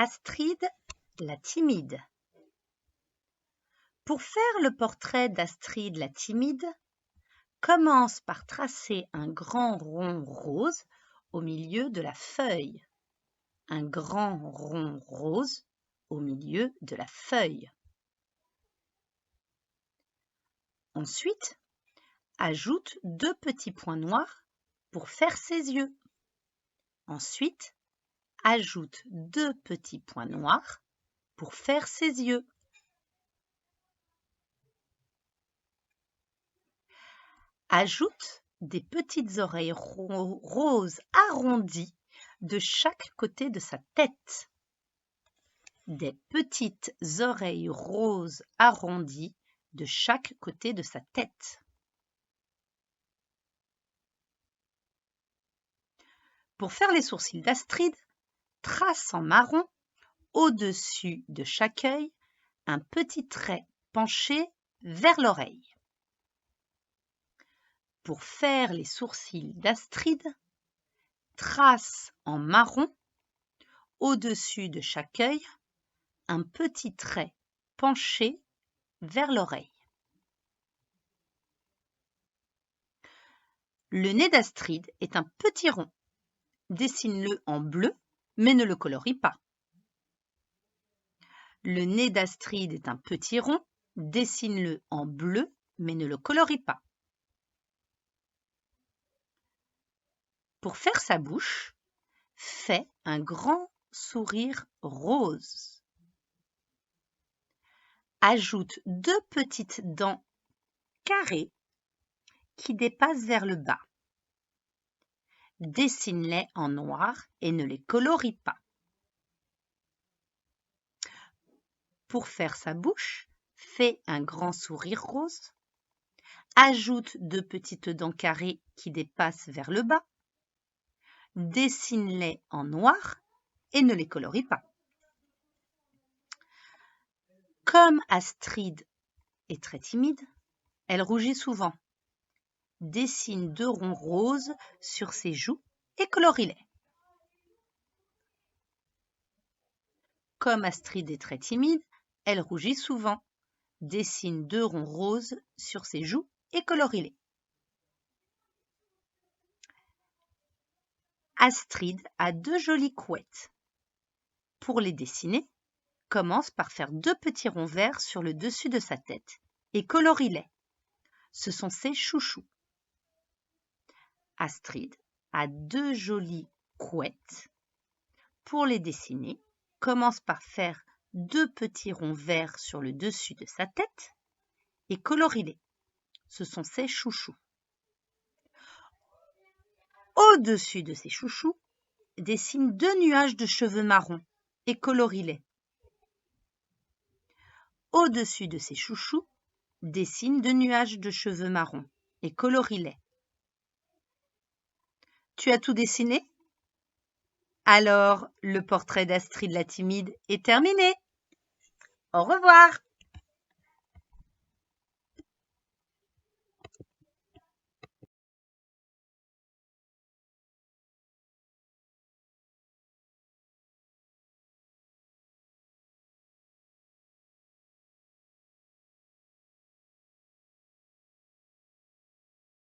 Astrid la timide. Pour faire le portrait d'Astrid la timide, commence par tracer un grand rond rose au milieu de la feuille. Un grand rond rose au milieu de la feuille. Ensuite, ajoute 2 petits points noirs pour faire ses yeux. Ensuite, ajoute 2 petits points noirs pour faire ses yeux. Ajoute des petites oreilles roses arrondies de chaque côté de sa tête. Des petites oreilles roses arrondies de chaque côté de sa tête. Pour faire les sourcils d'Astrid, trace en marron au-dessus de chaque œil un petit trait penché vers l'oreille. Pour faire les sourcils d'Astrid, trace en marron au-dessus de chaque œil un petit trait penché vers l'oreille. Le nez d'Astrid est un petit rond. Dessine-le en bleu, mais ne le colorie pas. Le nez d'Astrid est un petit rond. Dessine-le en bleu, mais ne le colorie pas. Pour faire sa bouche, fais un grand sourire rose. Ajoute 2 petites dents carrées qui dépassent vers le bas. Dessine-les en noir et ne les colorie pas. Pour faire sa bouche, fais un grand sourire rose. Ajoute 2 petites dents carrées qui dépassent vers le bas. Dessine-les en noir et ne les colorie pas. Comme Astrid est très timide, elle rougit souvent. Dessine 2 ronds roses sur ses joues et colorie-les. Comme Astrid est très timide, elle rougit souvent. Dessine 2 ronds roses sur ses joues et colorie-les. Astrid a 2 jolies couettes. Pour les dessiner, commence par faire 2 petits ronds verts sur le dessus de sa tête et colorie-les. Ce sont ses chouchous. Astrid a 2 jolies couettes. Pour les dessiner, commence par faire 2 petits ronds verts sur le dessus de sa tête et colorie-les. Ce sont ses chouchous. Au-dessus de ses chouchous, dessine 2 nuages de cheveux marrons et colorie-les. Au-dessus de ses chouchous, dessine 2 nuages de cheveux marrons et colorie-les. Tu as tout dessiné? Alors, le portrait d'Astrid la timide est terminé. Au revoir!